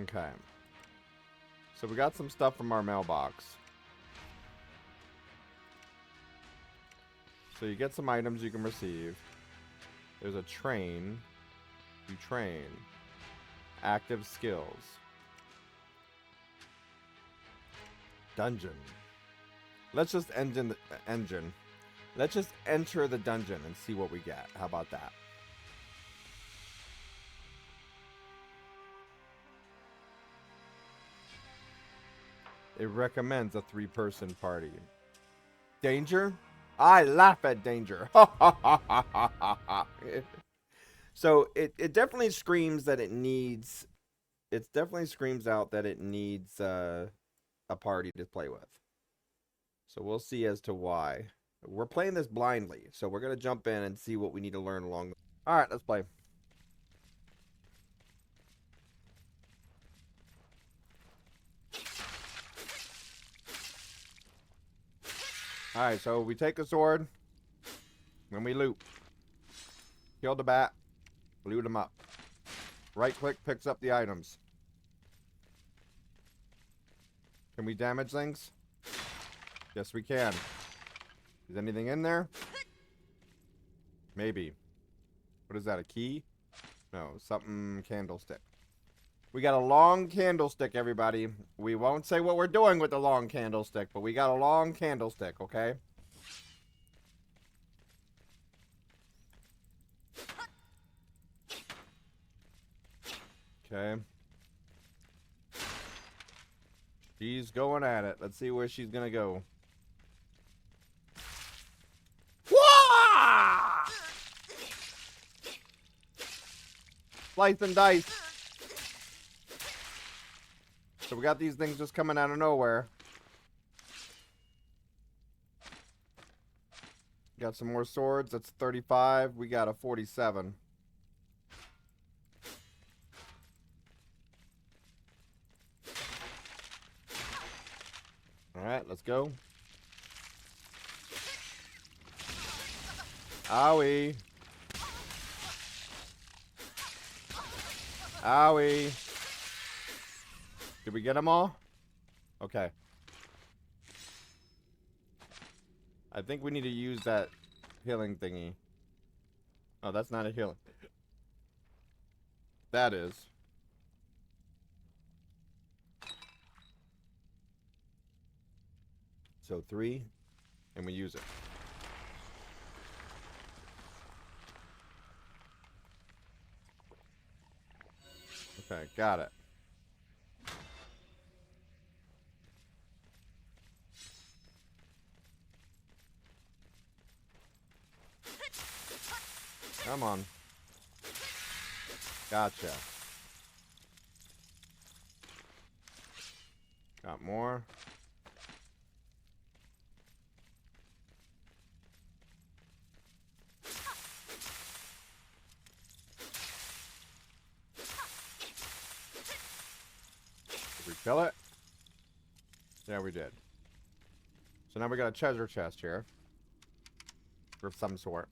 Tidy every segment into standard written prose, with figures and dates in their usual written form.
Okay. So we got some stuff from our mailbox. So you get some items you can receive. There's a train. You train. Active skills. Dungeon. Let's just engine. Let's just enter the dungeon and see what we get. How about that? It recommends a 3-person party. Danger? I laugh at danger. So it definitely screams that it needs. It definitely screams out that it needs a party to play with. So we'll see as to why. We're playing this blindly, so we're gonna jump in and see what we need to learn along. All right, let's play. All right, so we take a sword, and we loot. Kill the bat, loot them up. Right click picks up the items. Can we damage things? Yes, we can. Is anything in there? Maybe. What is that, a key? No, something candlestick. We got a long candlestick, everybody. We won't say what we're doing with the long candlestick, but we got a long candlestick, okay? Okay. She's going at it. Let's see where she's gonna go. Wah! Slice and dice. So we got these things just coming out of nowhere. Got some more swords. That's 35. We got a 47. Alright, let's go. Owie. Owie. Did we get them all? Okay. I think we need to use that healing thingy. Oh, that's not a healing. That is. So 3, and we use it. Okay, got it. Come on. Gotcha. Got more. Did we kill it? Yeah, we did. So now we got a treasure chest here. Of some sort.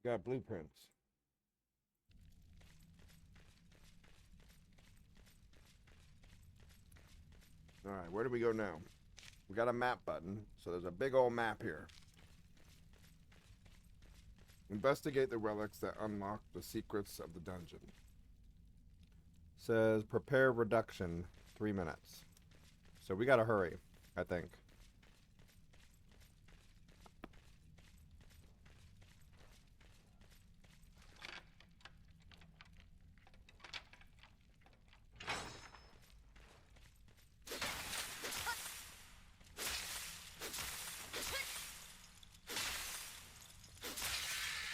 Got blueprints. Alright, where do we go now? We got a map button, so there's a big old map here. Investigate the relics that unlock the secrets of the dungeon. Says prepare reduction, 3 minutes. So we gotta hurry, I think.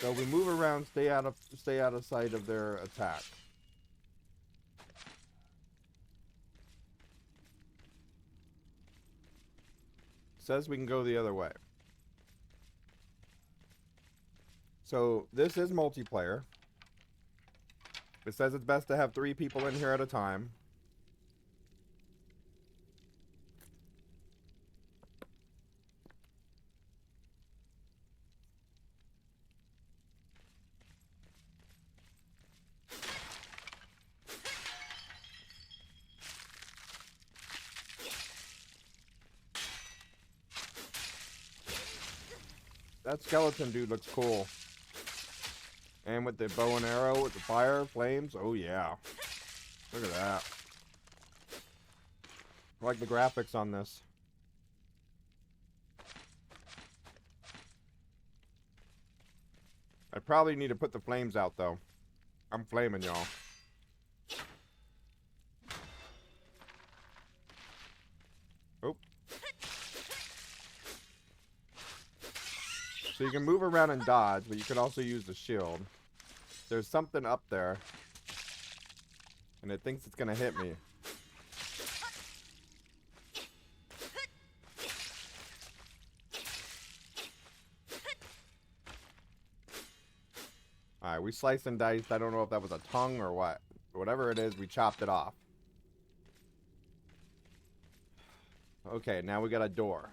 So we move around, stay out of sight of their attack. Says we can go the other way. So this is multiplayer. It says it's best to have 3 people in here at a time. That skeleton dude looks cool. And with the bow and arrow, with the fire, flames, oh yeah. Look at that. I like the graphics on this. I probably need to put the flames out though. I'm flaming y'all. Oh. So you can move around and dodge, but you can also use the shield. There's something up there. And it thinks it's gonna hit me. Alright, we sliced and diced. I don't know if that was a tongue or what. Whatever it is, we chopped it off. Okay, now we got a door.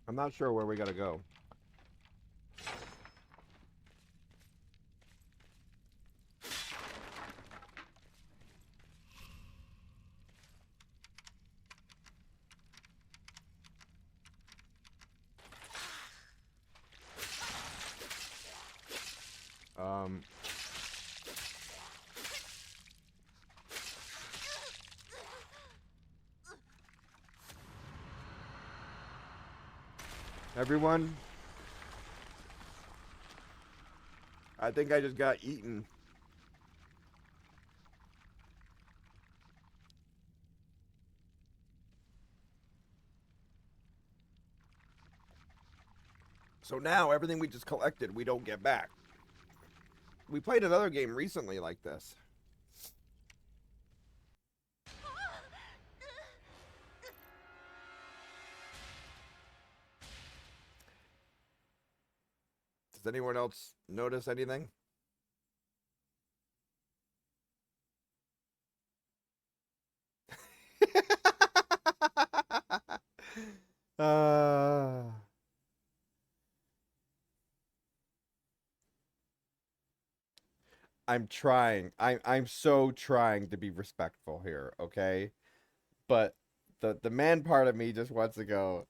I'm not sure where we gotta go. Everyone, I think I just got eaten. So now everything we just collected, we don't get back. We played another game recently like this. Does anyone else notice anything? uh... I'm trying. I'm so trying to be respectful here, okay? But the man part of me just wants to go.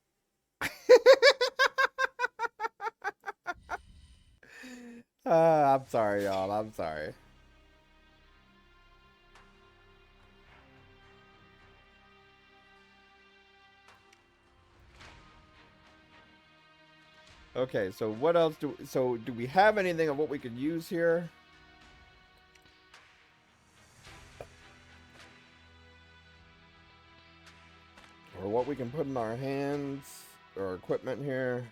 I'm sorry, y'all. I'm sorry. Okay, so what else do we have anything of what we could use here? Or what we can put in our hands or equipment here?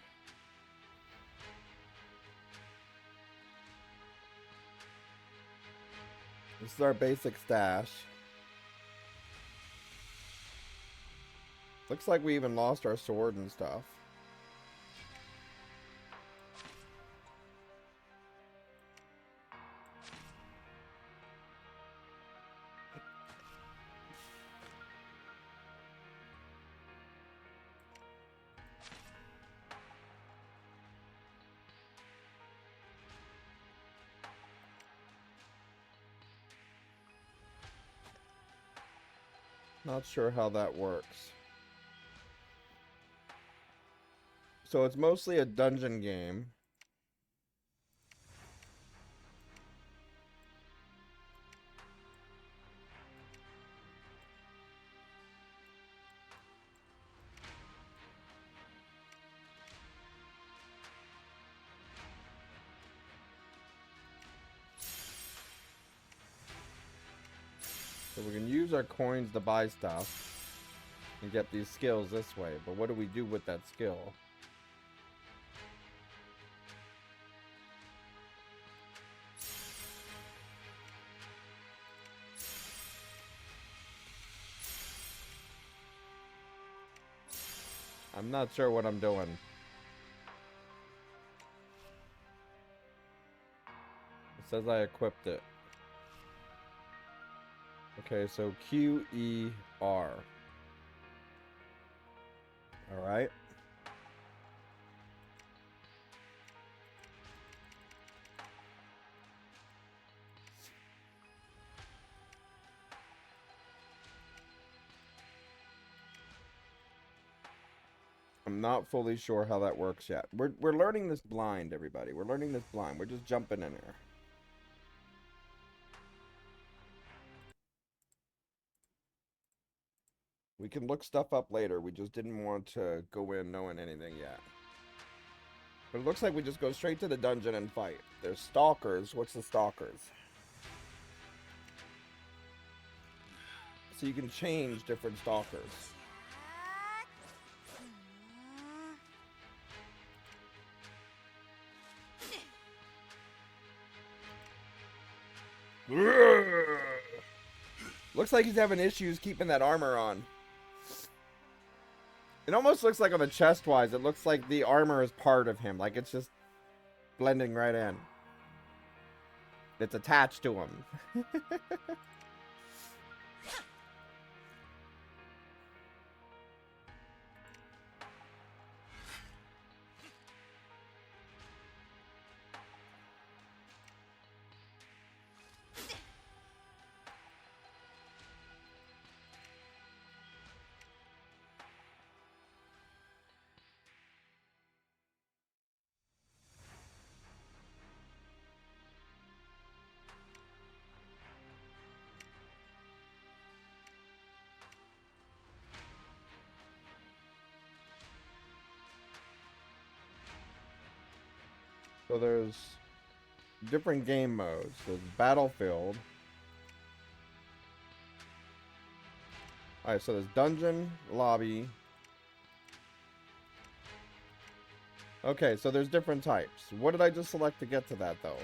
This is our basic stash. Looks like we even lost our sword and stuff. Not sure how that works. So it's mostly a dungeon game. So we can use our coins to buy stuff and get these skills this way. But what do we do with that skill? I'm not sure what I'm doing. It says I equipped it. Okay, so QER. Alright. I'm not fully sure how that works yet. We're learning this blind, everybody. We're learning this blind. We're just jumping in here. We can look stuff up later. We just didn't want to go in knowing anything yet. But it looks like we just go straight to the dungeon and fight. There's Stalkers. What's the Stalkers? So you can change different Stalkers. Looks like he's having issues keeping that armor on. It almost looks like on the chest wise, it looks like the armor is part of him. Like it's just blending right in. It's attached to him. So there's different game modes. There's Battlefield. Alright, so there's Dungeon, Lobby. Okay, so there's different types. What did I just select to get to that, though?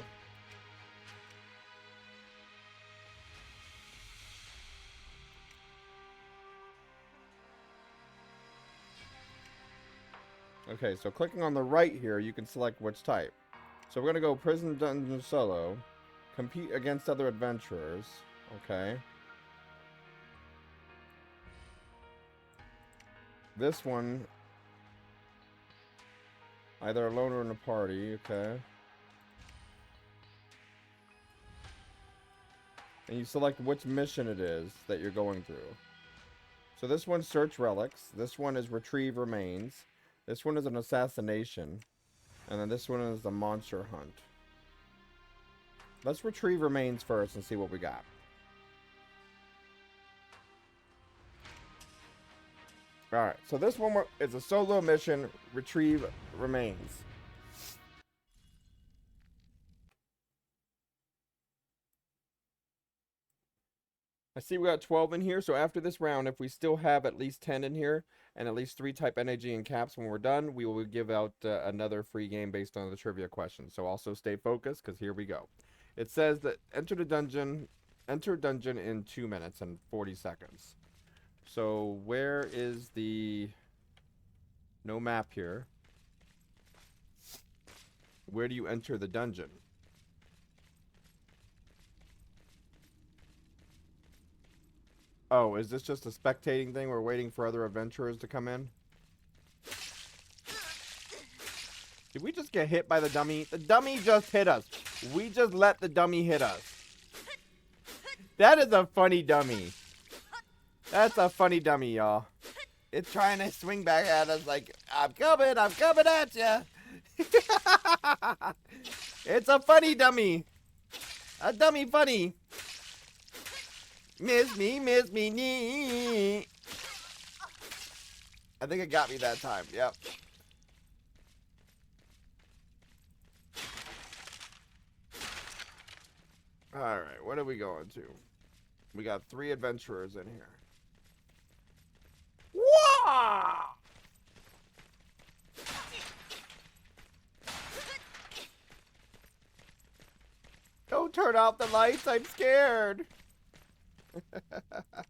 Okay, so clicking on the right here, you can select which type. So we're going to go Prison Dungeon Solo. Compete against other adventurers. Okay. This one, either alone or in a party. Okay. And you select which mission it is that you're going through. So this one's Search Relics. This one is Retrieve Remains. This one is an Assassination. And then this one is the Monster Hunt. Let's Retrieve Remains first and see what we got. Alright, so this one is a solo mission, Retrieve Remains. I see we got 12 in here, so after this round, if we still have at least 10 in here, and at least 3 type NAG and caps when we're done, we will give out another free game based on the trivia question. So also stay focused, because here we go. It says that enter dungeon in 2 minutes and 40 seconds. So where is the... No map here. Where do you enter the dungeon? Oh, is this just a spectating thing? We're waiting for other adventurers to come in? Did we just get hit by the dummy? The dummy just hit us. We just let the dummy hit us. That is a funny dummy. That's a funny dummy, y'all. It's trying to swing back at us like, I'm coming at ya. It's a funny dummy. A dummy funny. Miss me, nee. I think it got me that time, yep. Alright, what are we going to? We got 3 adventurers in here. Wah! Don't turn off the lights, I'm scared. I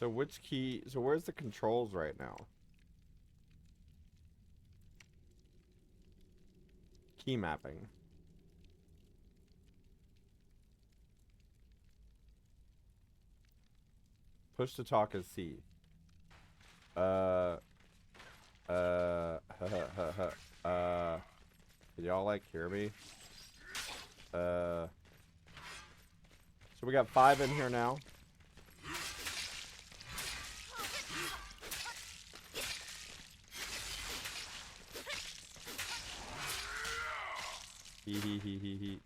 So which key? So where's the controls right now? Key mapping. Push to talk is C. Can y'all like hear me? So we got 5 in here now. He.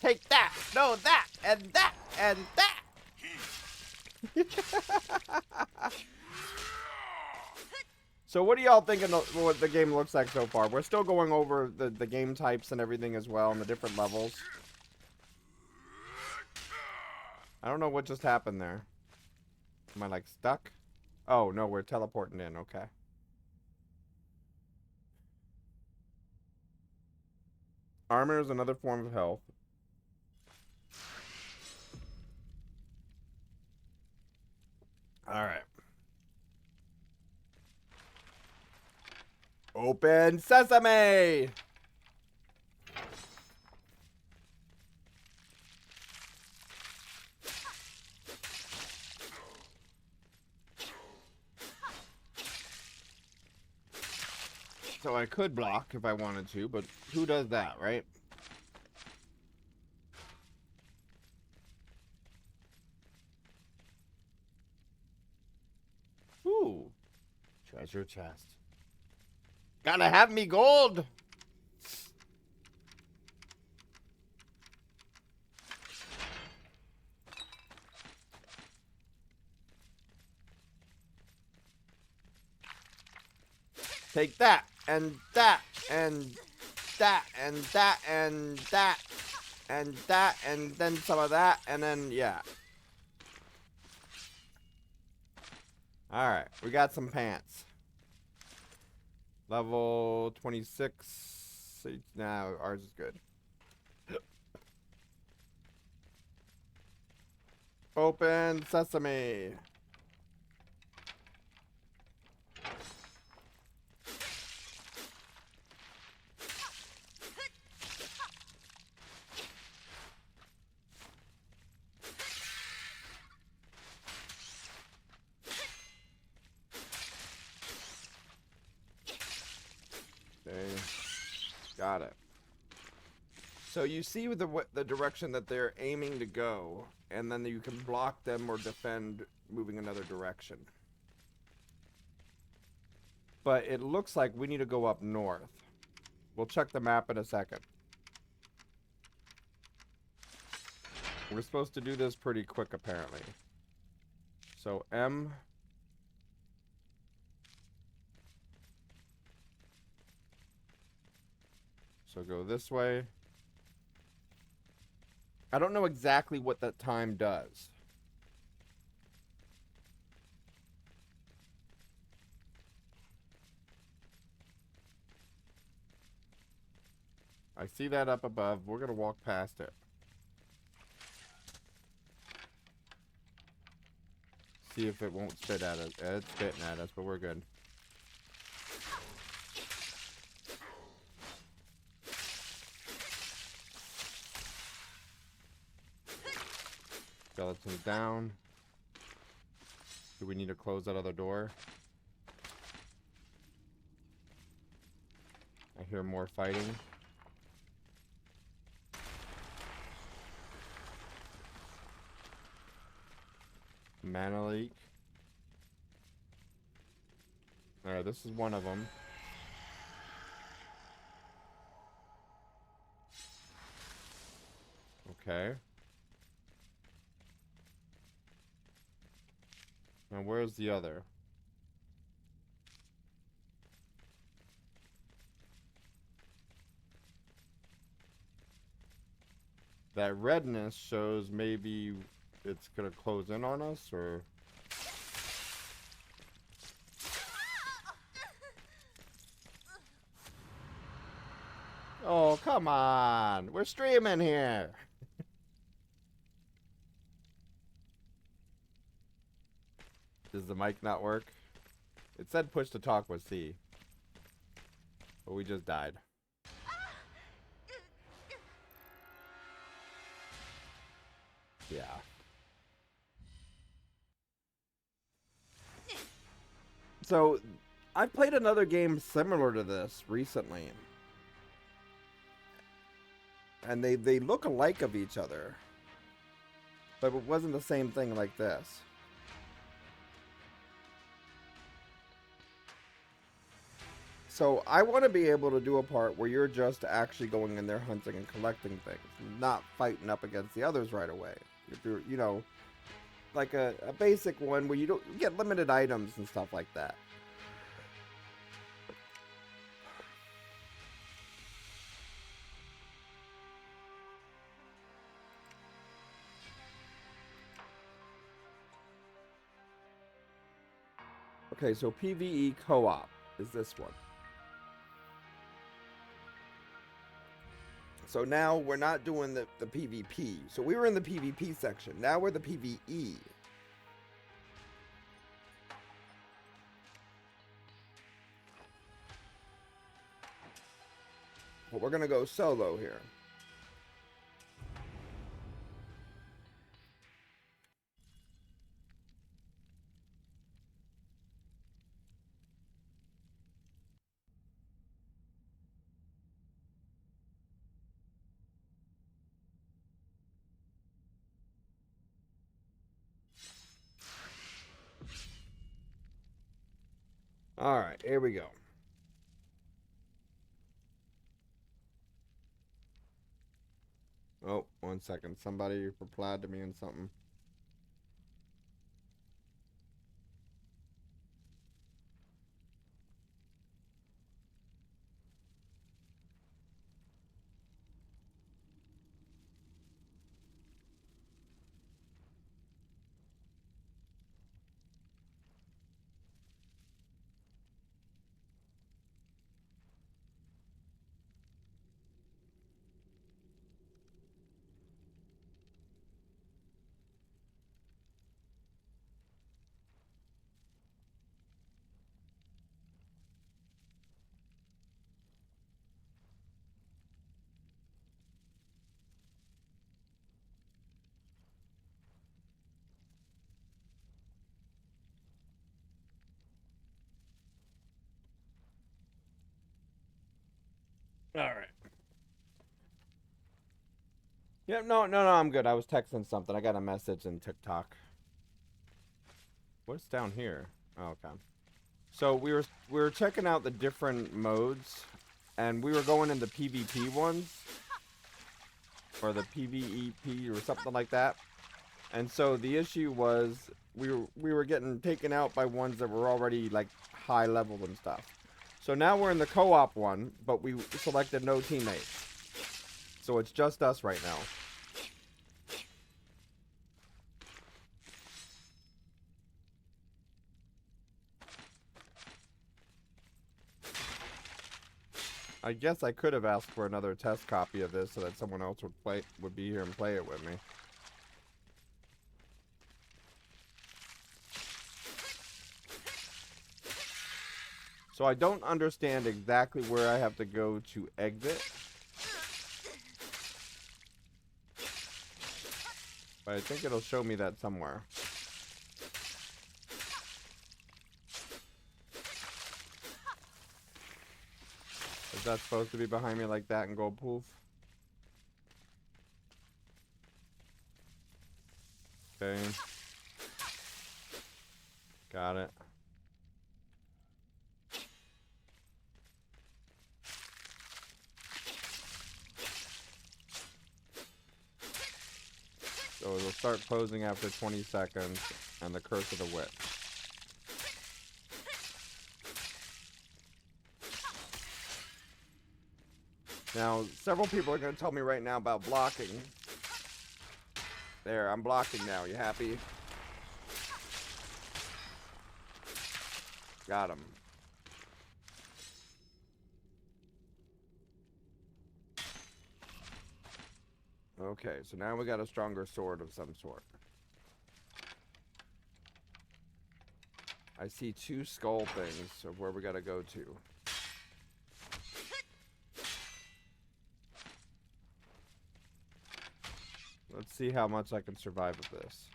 Take that! No, that! And that! And that! So what are y'all thinking of what the game looks like so far? We're still going over the game types and everything as well, and the different levels. I don't know what just happened there. Am I, like, stuck? Oh, no, we're teleporting in. Okay. Armor is another form of health. Alright. Open sesame! So I could block if I wanted to, but who does that, right? Ooh. Treasure chest. Gotta have me gold! Take that, and that, and that, and that, and that, and that, and then some of that, and then, yeah. Alright, we got some pants. Level 26. Nah, ours is good. Open sesame. Okay. Got it. So you see the direction that they're aiming to go, and then you can block them or defend moving another direction. But it looks like we need to go up north. We'll check the map in a second. We're supposed to do this pretty quick, apparently. So M. So go this way. I don't know exactly what that time does. I see that up above. We're going to walk past it. See if it won't spit at us. It's spitting at us, but we're good. Skeleton's down. Do we need to close that other door? I hear more fighting. Mana leak. Alright, this is one of them. Okay. Now where's the other? That redness shows maybe it's gonna close in on us, or... Oh, come on! We're streaming here! Does the mic not work? It said push to talk with C. But we just died. Yeah. So, I played another game similar to this recently. And they look alike of each other. But it wasn't the same thing like this. So I want to be able to do a part where you're just actually going in there hunting and collecting things, not fighting up against the others right away. If you're, you know, like a basic one where you don't you get limited items and stuff like that. Okay, so PvE co-op is this one. So now we're not doing the PvP. So we were in the PvP section. Now we're the PvE. But we're going to go solo here. All right, here we go. Oh, 1 second. Somebody replied to me on something. All right. Yeah, no, I'm good. I was texting something. I got a message in TikTok. What's down here? Oh, okay. So we were checking out the different modes, and we were going in the PvP ones, or the PvEP or something like that. And so the issue was we were getting taken out by ones that were already like high level and stuff. So now we're in the co-op one, but we selected no teammates. So it's just us right now. I guess I could have asked for another test copy of this so that someone else would be here and play it with me. So I don't understand exactly where I have to go to exit. But I think it'll show me that somewhere. Is that supposed to be behind me like that and go poof? Okay. Got it. So it'll start posing after 20 seconds, and the Curse of the Witch. Now, several people are going to tell me right now about blocking. There, I'm blocking now. You happy? Got him. Okay, so now we got a stronger sword of some sort. I see 2 skull things of where we gotta go to. Let's see how much I can survive with this.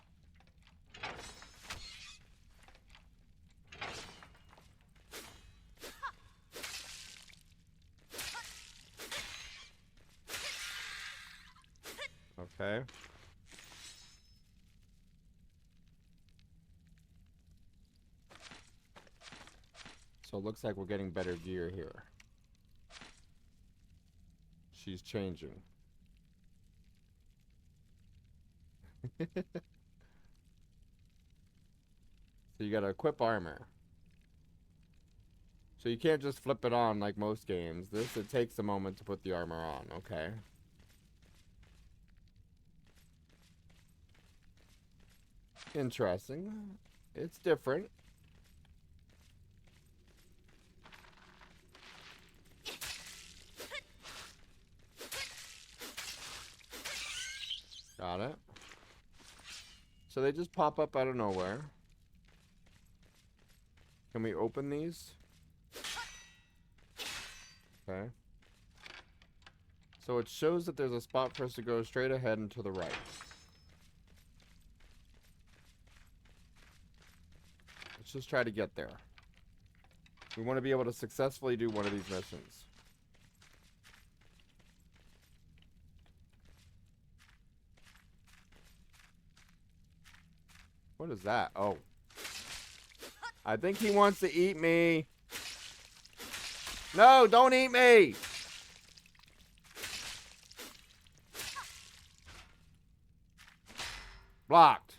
Okay. So it looks like we're getting better gear here. She's changing. So you gotta equip armor. So you can't just flip it on like most games. This, it takes a moment to put the armor on, okay? Interesting. It's different. Got it. So they just pop up out of nowhere. Can we open these? Okay. So it shows that there's a spot for us to go straight ahead and to the right. Let's just try to get there. We want to be able to successfully do one of these missions. What is that? Oh. I think he wants to eat me. No, don't eat me. Blocked.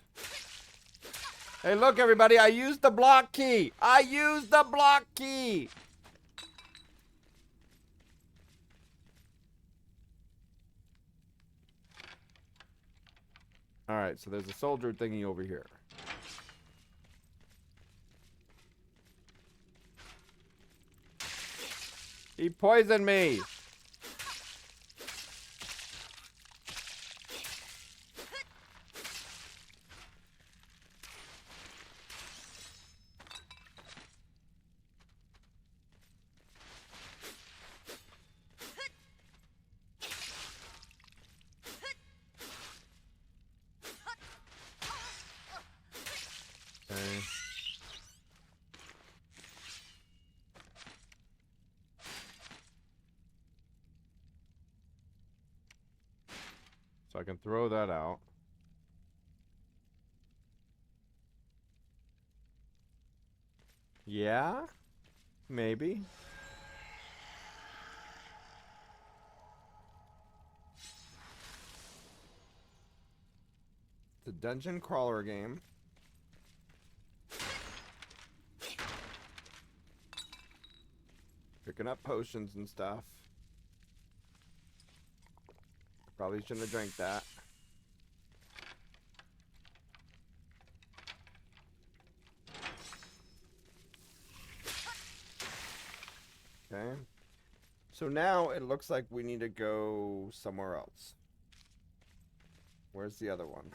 Hey, look, everybody. I used the block key. I used the block key. All right, so there's a soldier thingy over here. He poisoned me. Okay. So I can throw that out. Yeah? Maybe. It's a dungeon crawler game. Picking up potions and stuff. Probably shouldn't have drank that. Okay. So now it looks like we need to go somewhere else. Where's the other one?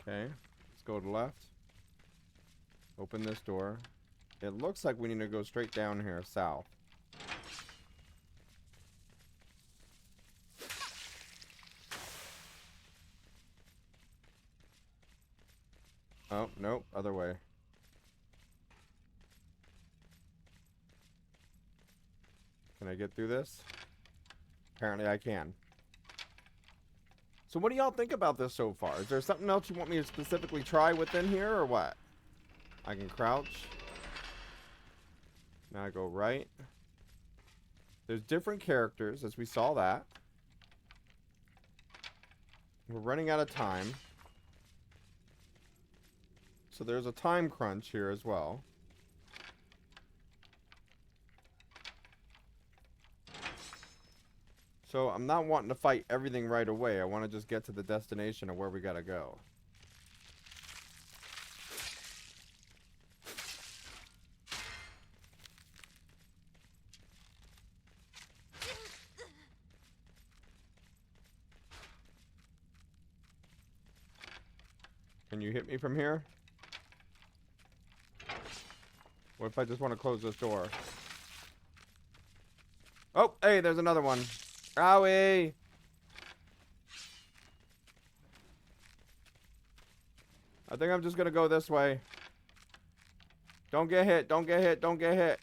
Okay. Let's go to the left. Open this door. It looks like we need to go straight down here, south. Oh, nope, other way. Can I get through this? Apparently I can. So what do y'all think about this so far? Is there something else you want me to specifically try within here, or what? I can crouch. Now I go right. There's different characters, as we saw that. We're running out of time. So there's a time crunch here as well. So I'm not wanting to fight everything right away. I want to just get to the destination of where we gotta go. Can you hit me from here? What if I just want to close this door? Oh, hey, there's another one. Owie! I think I'm just gonna go this way. Don't get hit, don't get hit, don't get hit.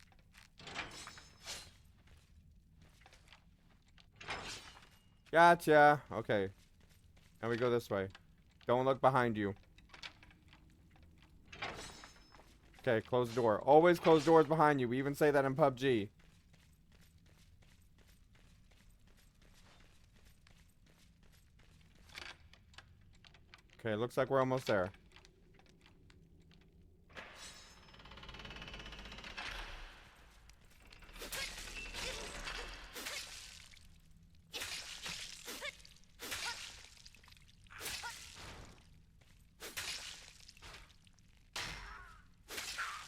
Gotcha. Okay. Now we go this way. Don't look behind you. Okay, close the door. Always close doors behind you. We even say that in PUBG. Okay, looks like we're almost there.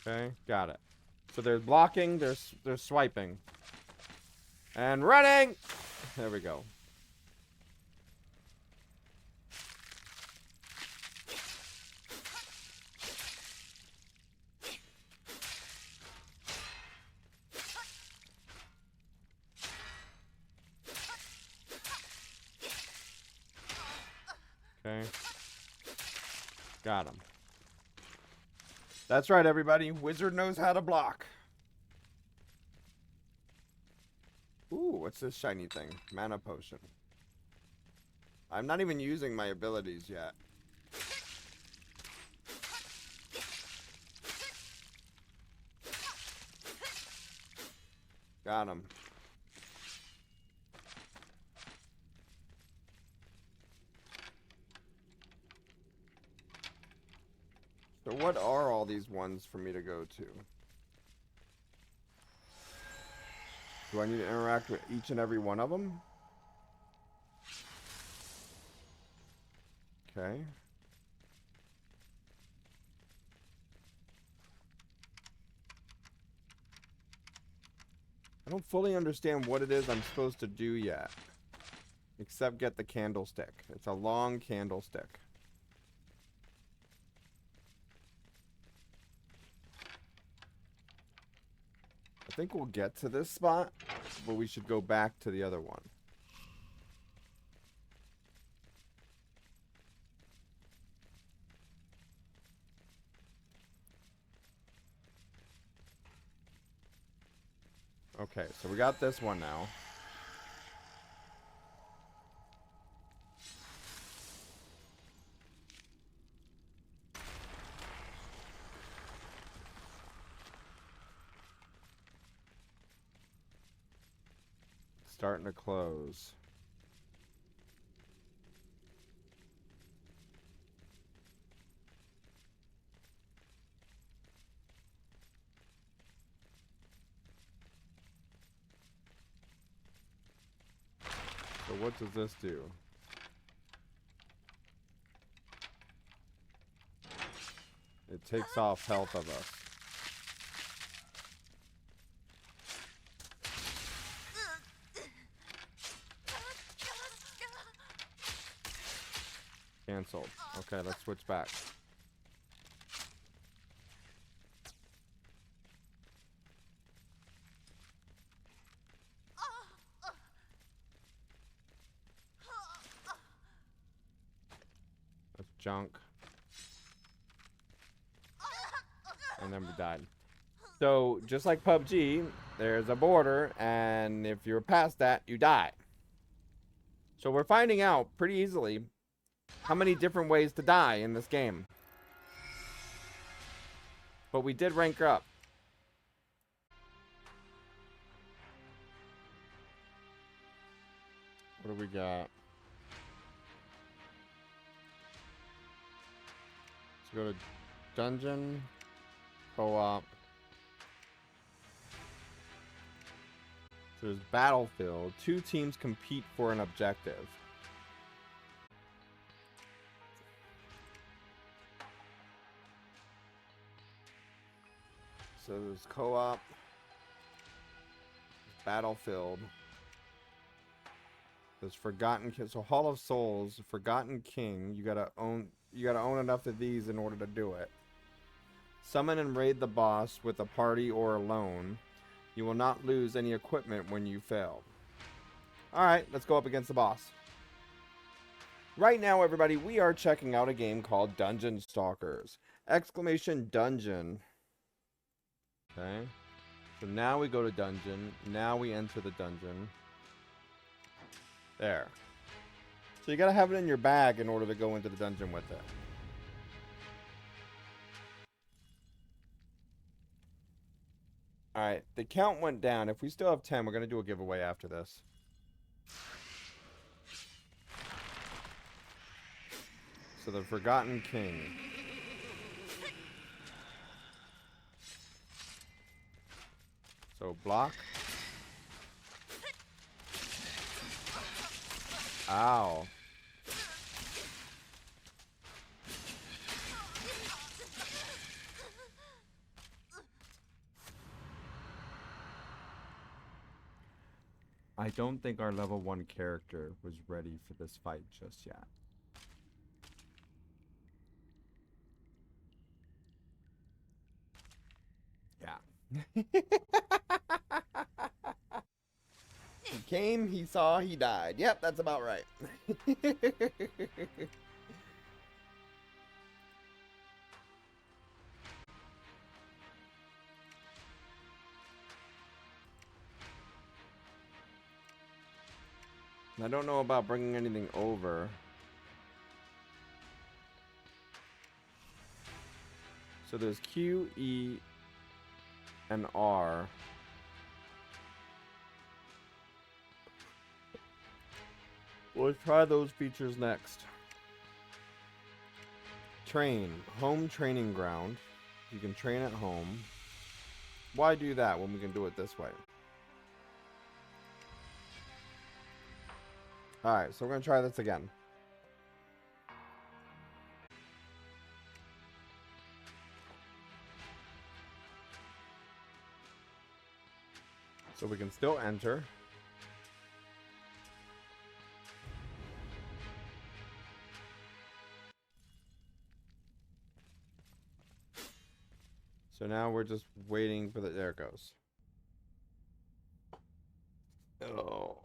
Okay, got it. So there's blocking, there's swiping. And running! There we go. Okay. Got him. That's right, everybody. Wizard knows how to block. Ooh, what's this shiny thing? Mana potion. I'm not even using my abilities yet. Got him. So what are all these ones for me to go to? Do I need to interact with each and every one of them? Okay. I don't fully understand what it is I'm supposed to do yet. Except get the candlestick. It's a long candlestick. I think we'll get to this spot, but we should go back to the other one. Okay, so we got this one now. Starting to close. So what does this do? It takes off health of us. Cancelled. Okay, let's switch back. That's junk. And then we died. So, just like PUBG, there's a border, and if you're past that, you die. So we're finding out pretty easily how many different ways to die in this game. But we did rank up. What do we got? Let's go to dungeon, co-op. So there's battlefield. 2 teams compete for an objective. So there's co-op, battlefield. There's Forgotten King. So Hall of Souls, Forgotten King. You gotta own. You gotta own enough of these in order to do it. Summon and raid the boss with a party or alone. You will not lose any equipment when you fail. Alright, let's go up against the boss. Right now, everybody, we are checking out a game called Dungeon Stalkers. Exclamation dungeon. Okay. So now we go to dungeon. Now we enter the dungeon. There. So you gotta have it in your bag in order to go into the dungeon with it. Alright, the count went down. If we still have 10, we're gonna do a giveaway after this. So the Forgotten King. So block. Ow. I don't think our level 1 character was ready for this fight just yet. Yeah. He came, he saw, he died. Yep, that's about right. I don't know about bringing anything over. So there's Q, E, and R. We'll try those features next. Train. Home training ground. You can train at home. Why do that when we can do it this way? Alright, so we're going to try this again. So we can still enter. So now we're just waiting for the... There it goes. Oh.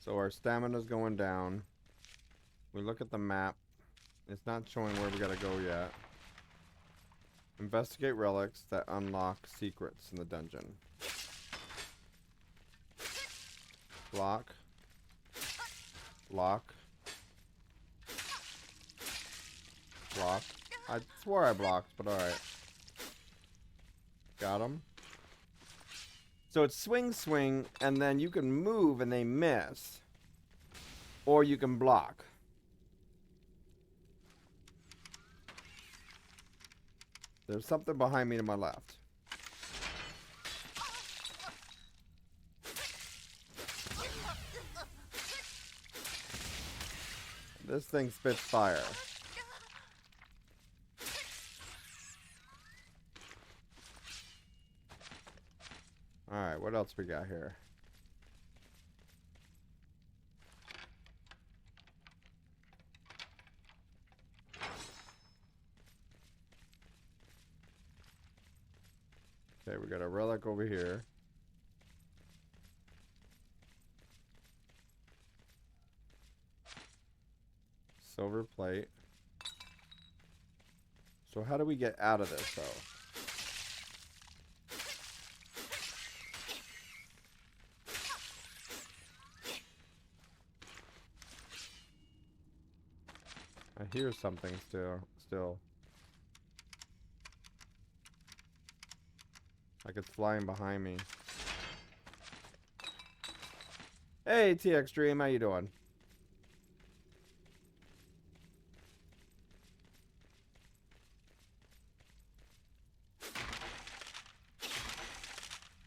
So our stamina's going down. We look at the map. It's not showing where we gotta go yet. Investigate relics that unlock secrets in the dungeon. Block. Block. Block. I swore I blocked, but alright. Got him. So it's swing, swing, and then you can move and they miss. Or you can block. There's something behind me to my left. This thing spits fire. Alright, what else we got here? Okay, we got a relic over here. Silver plate. So how do we get out of this, though? I hear something still. Like it's flying behind me. Hey, TX Dream, how you doing?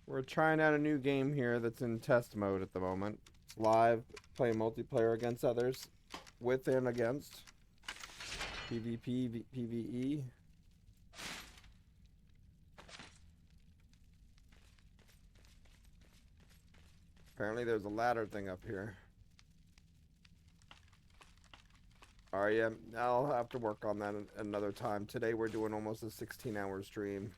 We're trying out a new game here that's in test mode at the moment. It's live, play multiplayer against others, with and against. PvP, PvE. Apparently there's a ladder thing up here. Alright, yeah, I'll have to work on that another time. Today we're doing almost a 16-hour stream.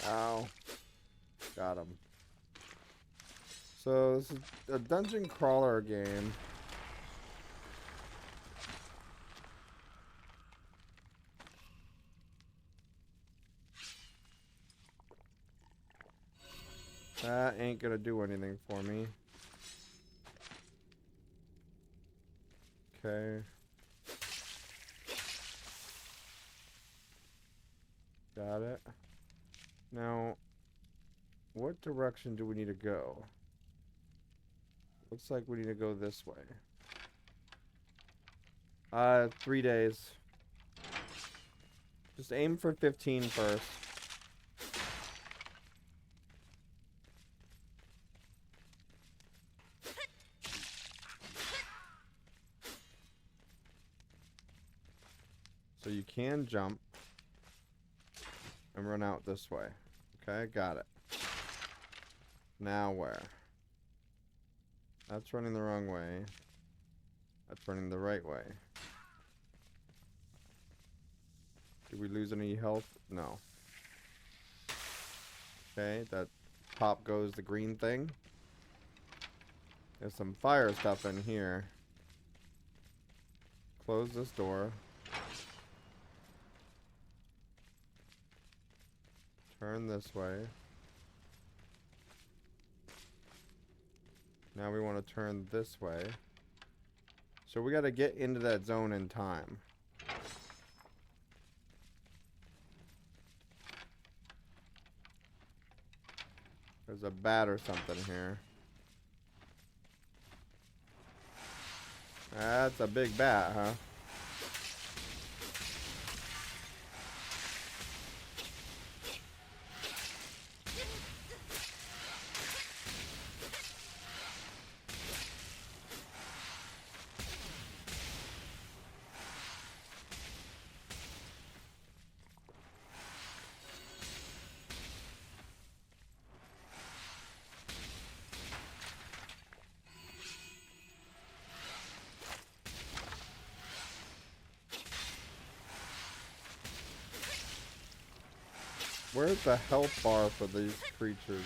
Ow. Got him. So this is a dungeon crawler game. That ain't gonna do anything for me. Okay. Got it. Now, what direction do we need to go? Looks like we need to go this way. 3 days. Just aim for 15 first. So you can jump and run out this way. Okay, got it. Now where? That's running the wrong way. That's running the right way. Did we lose any health? No. Okay, that pop goes the green thing. There's some fire stuff in here. Close this door. Turn this way. Now we want to turn this way. So we got to get into that zone in time. There's a bat or something here. That's a big bat, huh? Where's the health bar for these creatures?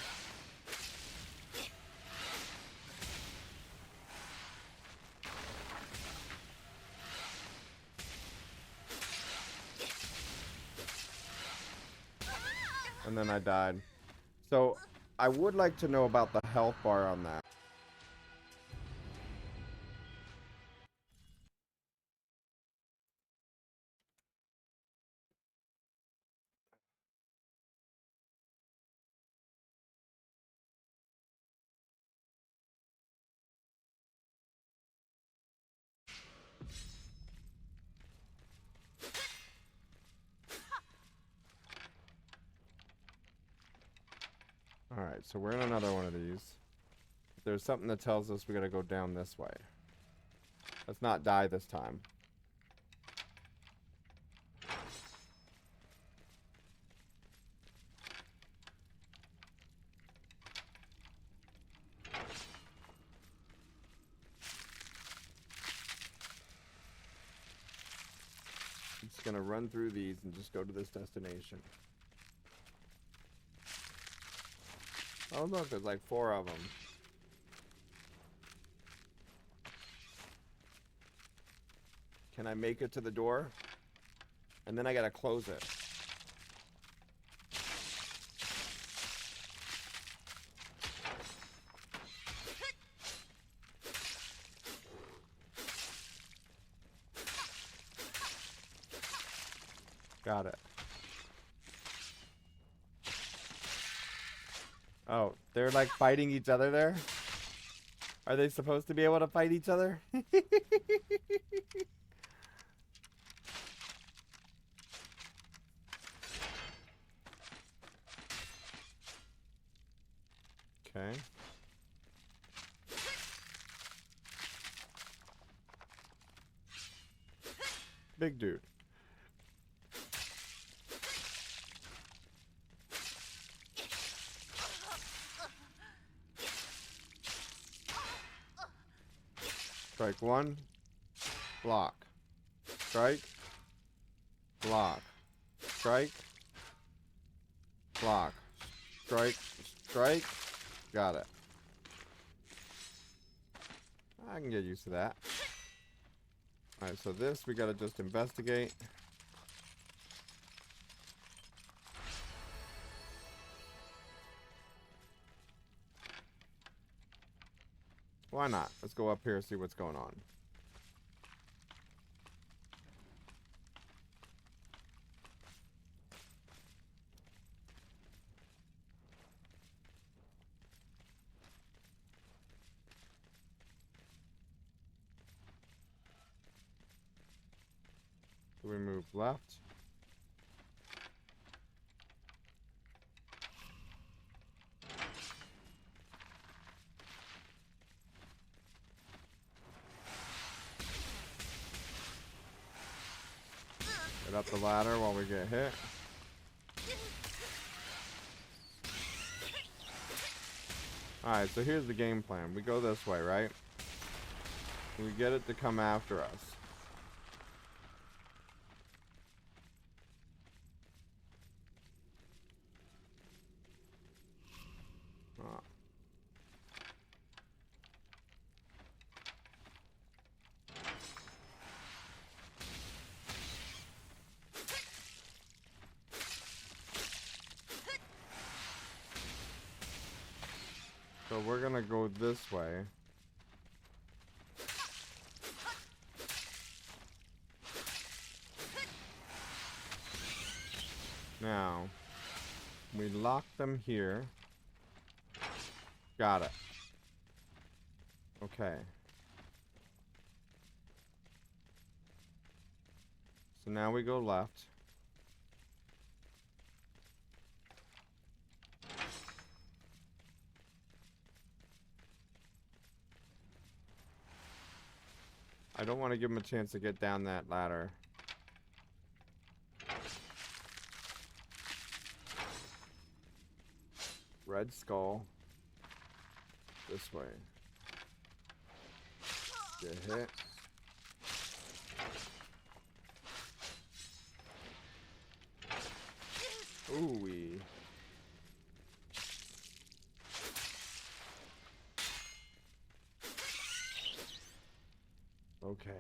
And then I died. So, I would like to know about the health bar on that. Alright, so we're in another one of these. There's something that tells us we gotta go down this way. Let's not die this time. I'm just gonna run through these and just go to this destination. Oh look, there's like 4 of them. Can I make it to the door? And then I gotta close it. Got it. Oh, they're like fighting each other there? Are they supposed to be able to fight each other? Okay. Big dude. Strike one. Block. Strike. Block. Strike. Block. Strike. Strike. Got it. I can get used to that. Alright, so this we gotta just investigate. Why not? Let's go up here and see what's going on. So we move left. Get up the ladder while we get hit. Alright, so here's the game plan. We go this way, right? We get it to come after us. Oh. So we're gonna go this way. Now, we lock them here. Got it. Okay. So now we go left. I don't want to give him a chance to get down that ladder. Red skull. This way. Get hit. Ooh-wee. Okay.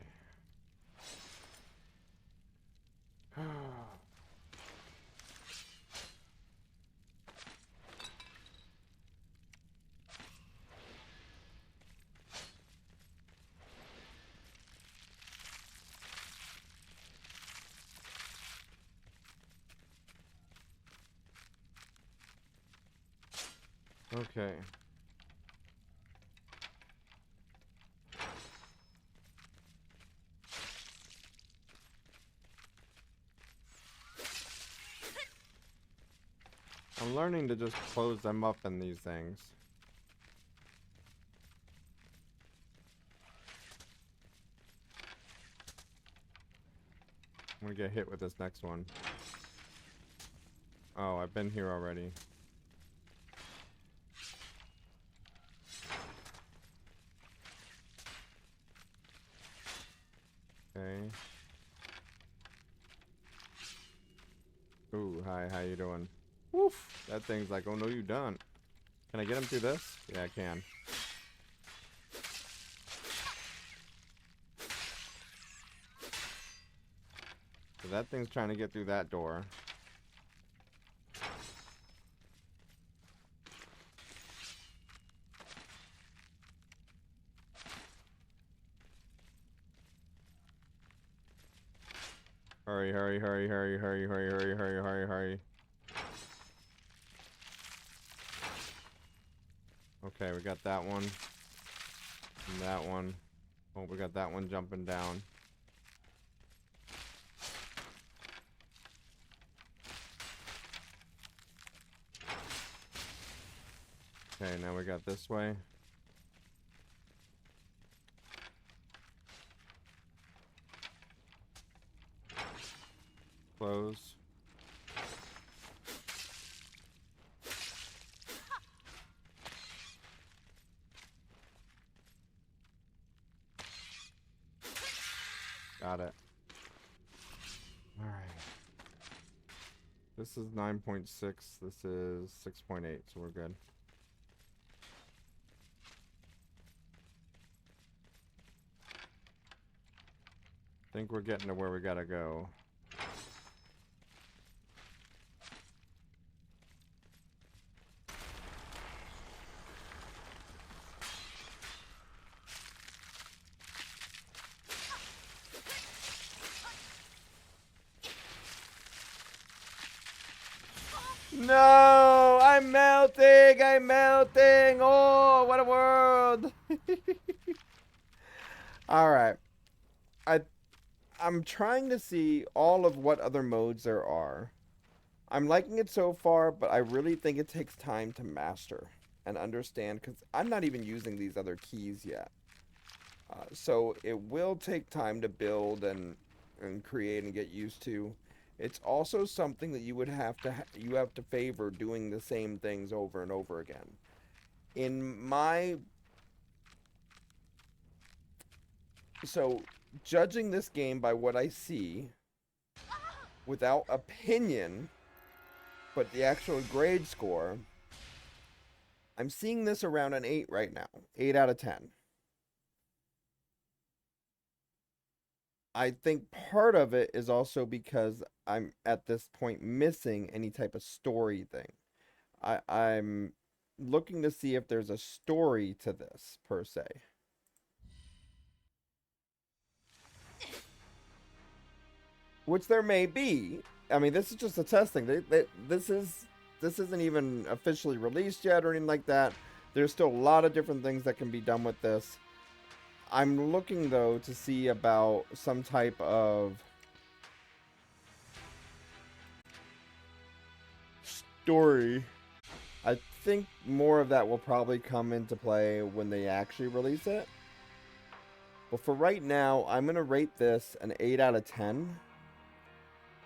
Okay. I'm learning to just close them up in these things. I'm gonna get hit with this next one. Oh, I've been here already. Okay. Ooh, hi, how you doing? Woof! That thing's like, oh no, you done. Can I get him through this? Yeah, I can. So that thing's trying to get through that door. Hurry, hurry, hurry, hurry, hurry, hurry, hurry, hurry, hurry, hurry. Okay, we got that one. And that one. Oh, we got that one jumping down. Okay, now we got this way. Got it. Alright. This is 9.6. This is 6.8, so we're good. I think we're getting to where we gotta go. No! I'm melting! I'm melting! Oh, what a world! Alright. I'm trying to see all of what other modes there are. I'm liking it so far, but I really think it takes time to master and understand, because I'm not even using these other keys yet. So it will take time to build and create and get used to. It's also something that you would have to you have to favor doing the same things over and over again. In my So judging this game by what I see, without opinion, but the actual grade score, I'm seeing this around an 8 right now. 8 out of 10. I think part of it is also because I'm at this point missing any type of story thing. I'm looking to see if there's a story to this, per se. Which there may be. I mean, this is just a testing. This isn't even officially released yet or anything like that. There's still a lot of different things that can be done with this. I'm looking, though, to see about some type of story. I think more of that will probably come into play when they actually release it. But for right now, I'm going to rate this an 8 out of 10.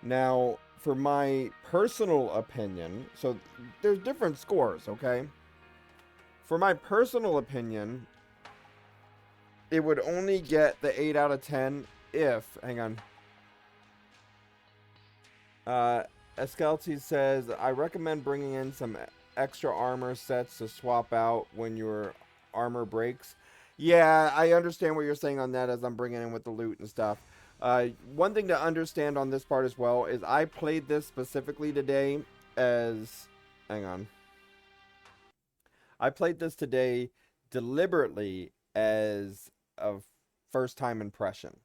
Now, for my personal opinion, so there's different scores, okay? For my personal opinion, it would only get the 8 out of 10 if, hang on. Eskelty says, I recommend bringing in some extra armor sets to swap out when your armor breaks. Yeah, I understand what you're saying on that as I'm bringing in with the loot and stuff. One thing to understand on this part as well is I played this specifically today as... Hang on. I played this today deliberately as a first-time impression.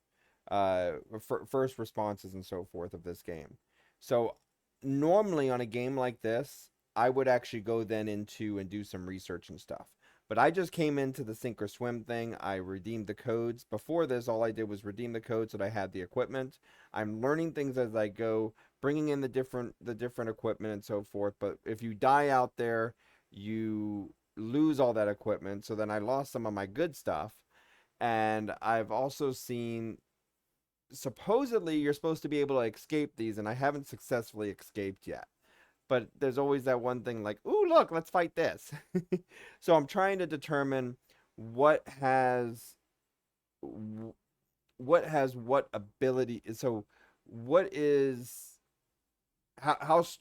First responses and so forth of this game. So normally on a game like this, I would actually go then into and do some research and stuff. But I just came into the sink or swim thing. I redeemed the codes. Before this, all I did was redeem the codes so that I had the equipment. I'm learning things as I go, bringing in the different equipment and so forth. But if you die out there, you lose all that equipment. So then I lost some of my good stuff. And I've also seen, supposedly you're supposed to be able to escape these, and I haven't successfully escaped yet. But there's always that one thing like, ooh, look, let's fight this. So I'm trying to determine what has what ability. So what is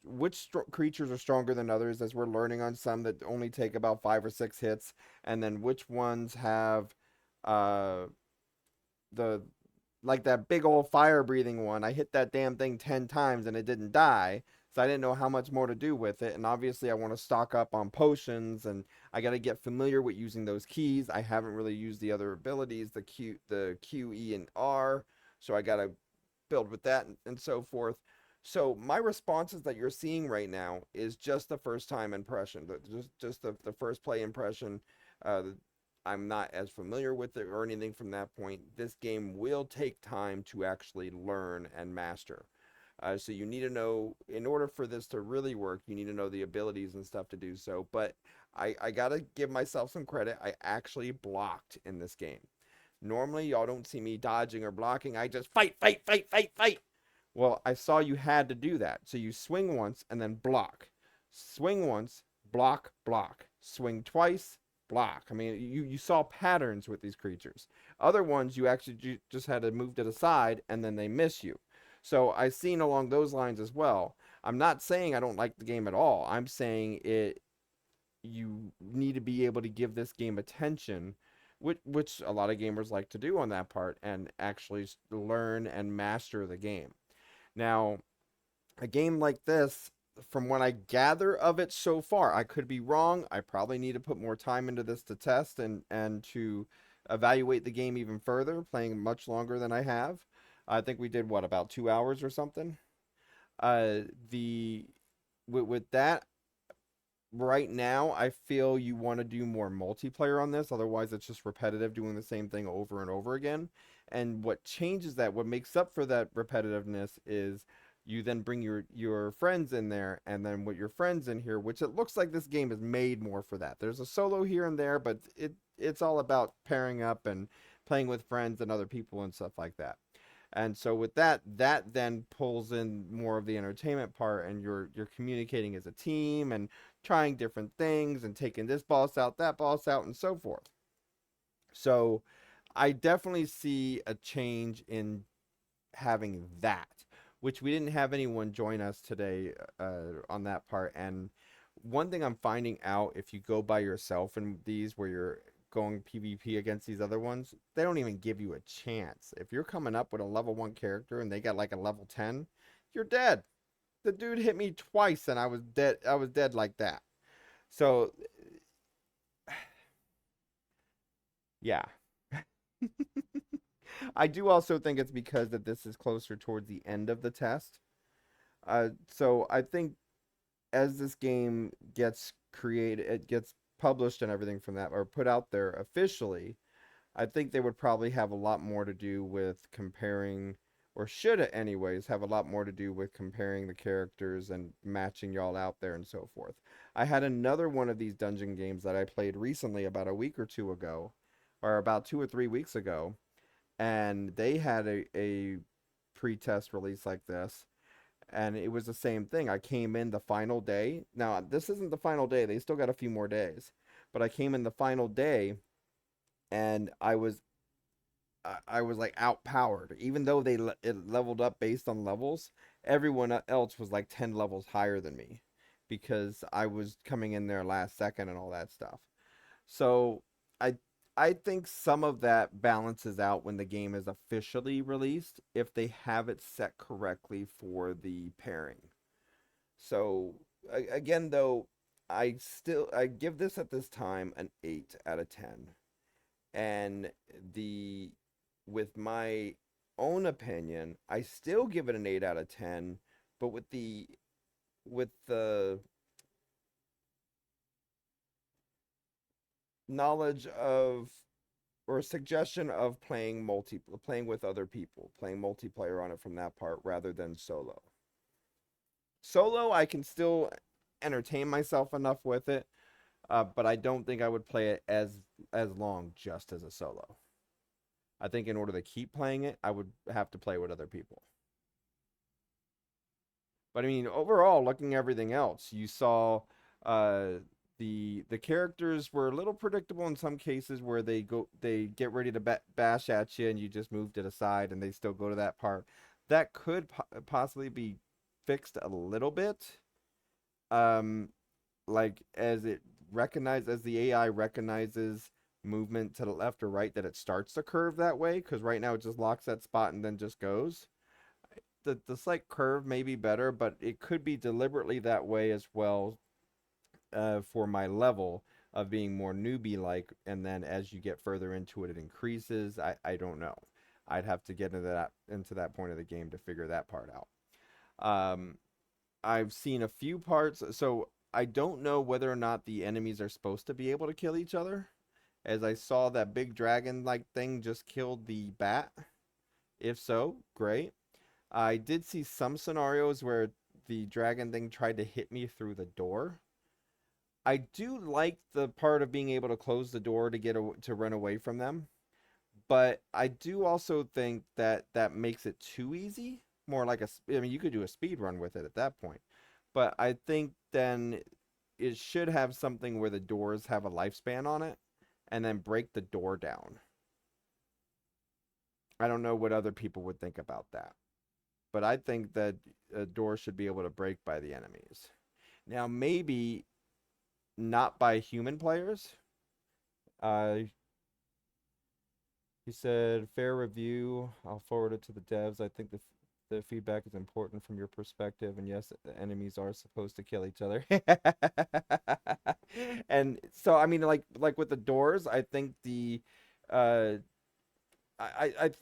which creatures are stronger than others, as we're learning on some that only take about 5 or 6 hits, and then which ones have the like that big old fire breathing one. I hit that damn thing 10 times and it didn't die. So I didn't know how much more to do with it. And obviously I want to stock up on potions, and I got to get familiar with using those keys. I haven't really used the other abilities, the Q, E, and R. So I got to build with that and so forth. So my responses that you're seeing right now is just the first time impression, just the first play impression. I'm not as familiar with it or anything from that point. This game will take time to actually learn and master. So you need to know, in order for this to really work, you need to know the abilities and stuff to do so. But I gotta give myself some credit. I actually blocked in this game. Normally, y'all don't see me dodging or blocking. I just fight, fight, fight, fight, fight. Well, I saw you had to do that. So you swing once and then block. Swing once, block, block. Swing twice, block. I mean, you saw patterns with these creatures. Other ones, you actually just had to move to the side, and then they miss you. So I've seen along those lines as well. I'm not saying I don't like the game at all. I'm saying it. You need to be able to give this game attention, which a lot of gamers like to do on that part, and actually learn and master the game. Now, a game like this, from what I gather of it so far, I could be wrong. I probably need to put more time into this to test and to evaluate the game even further, playing much longer than I have. I think we did what, about 2 hours or something. The with that, right now, I feel you want to do more multiplayer on this. Otherwise, it's just repetitive, doing the same thing over and over again. And what changes that, what makes up for that repetitiveness, is you then bring your friends in there, and then with your friends in here, which it looks like this game is made more for that. There's a solo here and there, but it's all about pairing up and playing with friends and other people and stuff like that. And so with that, that then pulls in more of the entertainment part, and you're communicating as a team and trying different things and taking this boss out, that boss out, and so forth. So I definitely see a change in having that, which we didn't have anyone join us today on that part. And one thing I'm finding out, if you go by yourself in these where you're going PvP against these other ones, they don't even give you a chance. If you're coming up with a level 1 character and they got like a level 10, you're dead. The dude hit me twice and I was dead. I was dead like that. So, yeah. I do also think it's because that this is closer towards the end of the test. So I think as this game gets created, it gets published and everything from that, or put out there officially, I think they would probably have a lot more to do with comparing, or should it anyways, have a lot more to do with comparing the characters and matching y'all out there and so forth. I had another one of these dungeon games that I played recently, about a week or two ago, or about 2 or 3 weeks ago, and they had a pre-test release like this, and it was the same thing. I came in the final day. Now, this isn't the final day. They still got a few more days. But I came in the final day, and I was like outpowered. Even though it leveled up based on levels, everyone else was like 10 levels higher than me because I was coming in there last second and all that stuff. So, I I think some of that balances out when the game is officially released if they have it set correctly for the pairing. So again though, I give this at this time an 8 out of 10. And the with my own opinion, I still give it an 8 out of 10, but with the knowledge of, or a suggestion of, playing with other people, playing multiplayer on it from that part rather than solo. Solo, I can still entertain myself enough with it, but I don't think I would play it as long just as a solo. I think in order to keep playing it, I would have to play with other people. But I mean, overall, looking at everything else, you saw uh, the characters were a little predictable in some cases, where they get ready to bash at you, and you just move to the side, and they still go to that part. That could possibly be fixed a little bit. Um, like as the AI recognizes movement to the left or right, that it starts to curve that way. Because right now it just locks that spot and then just goes. The slight curve may be better, but it could be deliberately that way as well, for my level of being more newbie like, and then as you get further into it, it increases. I don't know. I'd have to get into that point of the game to figure that part out. Um, I've seen a few parts, so I don't know whether or not the enemies are supposed to be able to kill each other. As I saw that big dragon like thing just killed the bat. If so, great. I did see some scenarios where the dragon thing tried to hit me through the door. I do like the part of being able to close the door to to run away from them, but I do also think that that makes it too easy. More like I mean, you could do a speed run with it at that point, but I think then it should have something where the doors have a lifespan on it, and then break the door down. I don't know what other people would think about that, but I think that a door should be able to break by the enemies. Now, maybe not by human players. Uh, he said, fair review. I'll forward it to the devs. I think the feedback is important from your perspective. And yes, the enemies are supposed to kill each other. And so, I mean, like with the doors, I think uh,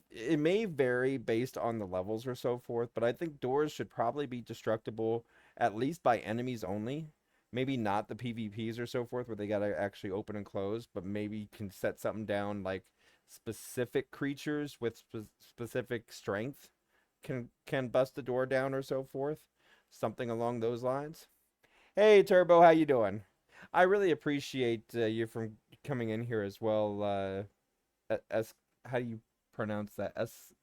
it may vary based on the levels or so forth, but I think doors should probably be destructible at least by enemies only. Maybe not the PvPs or so forth where they gotta actually open and close, but maybe can set something down like specific creatures with specific strength can bust the door down or so forth. Something along those lines. Hey Turbo, how you doing? I really appreciate you from coming in here as well. As how do you pronounce that?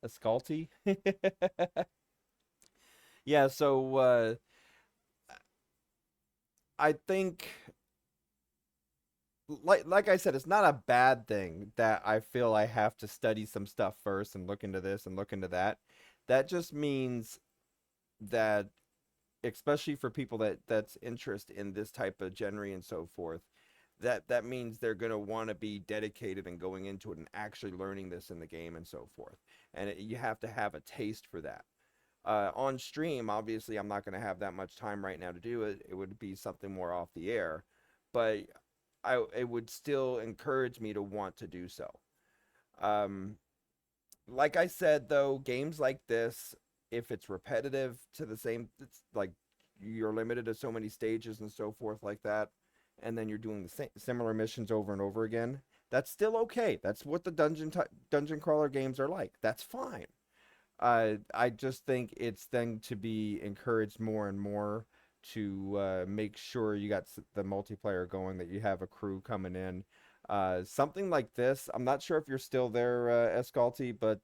Escalti? Yeah, so I think like I said, it's not a bad thing that I feel I have to study some stuff first and look into this and look into that. That just means that especially for people that's interest in this type of genre and so forth, that means they're going to want to be dedicated and going into it and actually learning this in the game and so forth. And you have to have a taste for that. On stream, obviously, I'm not going to have that much time right now to do it. It would be something more off the air, but it would still encourage me to want to do so. Um, like I said, though, games like this, if it's repetitive to the same, it's like you're limited to so many stages and so forth like that, and then you're doing the same similar missions over and over again. That's still okay. That's what the dungeon crawler games are like. That's fine. I just think it's then to be encouraged more and more to make sure you got the multiplayer going, that you have a crew coming in. Something like this, I'm not sure if you're still there, Escalti, but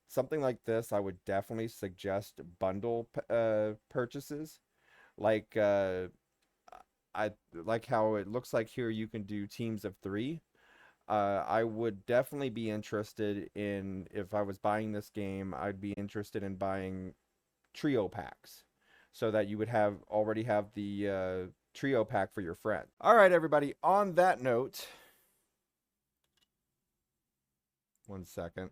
something like this, I would definitely suggest bundle purchases. Like I like how it looks like here you can do teams of 3. I would definitely be interested in, if I was buying this game, I'd be interested in buying trio packs so that you would already have the trio pack for your friend. All right, everybody, on that note, one second.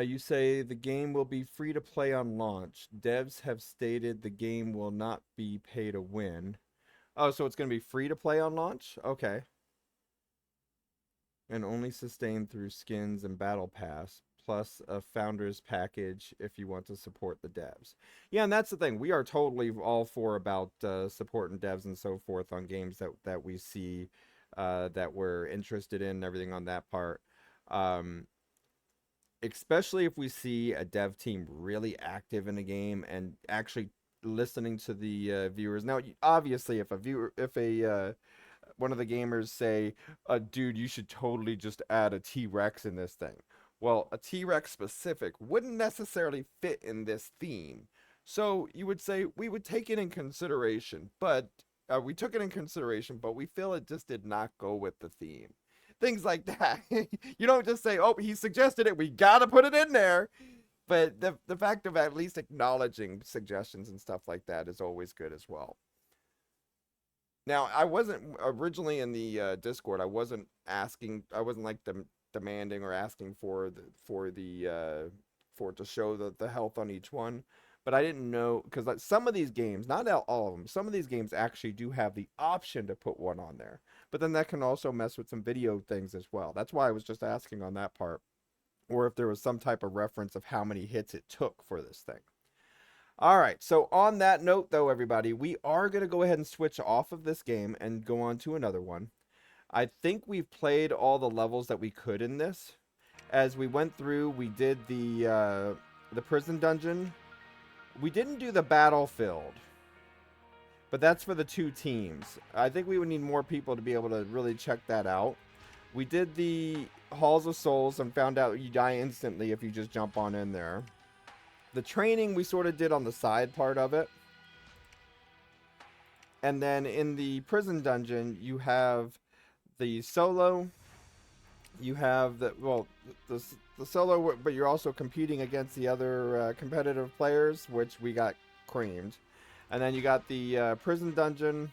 You say the game will be free to play on launch. Devs have stated the game will not be pay to win. Oh, so it's going to be free to play on launch? Okay. And only sustained through skins and battle pass, plus a founder's package if you want to support the devs. Yeah, and that's the thing. We are totally all for about supporting devs and so forth on games that we see that we're interested in and everything on that part. Especially if we see a dev team really active in a game and actually listening to the viewers. Now, obviously, if a one of the gamers say, dude, you should totally just add a T-Rex in this thing. Well, a T-Rex specific wouldn't necessarily fit in this theme. So you would say we would take it in consideration, but we took it in consideration, but we feel it just did not go with the theme. Things like that. You don't just say, oh, he suggested it, we gotta put it in there. But the fact of at least acknowledging suggestions and stuff like that is always good as well. Now, I wasn't originally in the Discord. I wasn't like demanding or asking for it to show the health on each one. But I didn't know, because like some of these games, not all of them, some of these games actually do have the option to put one on there. But then that can also mess with some video things as well. That's why I was just asking on that part, or if there was some type of reference of how many hits it took for this thing. All right, so on that note, though, everybody, we are going to go ahead and switch off of this game and go on to another one. I think we've played all the levels that we could in this. As we went through, we did the prison dungeon. We didn't do the battlefield, but that's for the 2 teams. I think we would need more people to be able to really check that out. We did the Halls of Souls and found out you die instantly if you just jump on in there. The training we sort of did on the side part of it. And then in the prison dungeon, you have the solo. You have the, well, the solo, but you're also competing against the other competitive players, which we got creamed. And then you got the prison dungeon.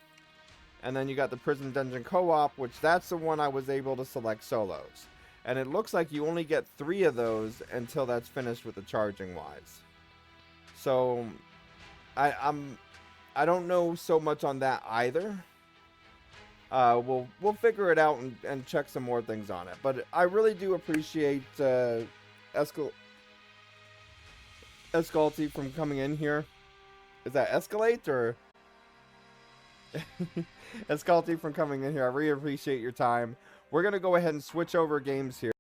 And then you got the prison dungeon co-op, which that's the one I was able to select solos. And it looks like you only get 3 of those until that's finished with the charging wise. So I don't know so much on that either. We'll figure it out and check some more things on it. But I really do appreciate Escalti from coming in here. Is that Escalate or Escalti from coming in here? I really appreciate your time. We're gonna go ahead and switch over games here.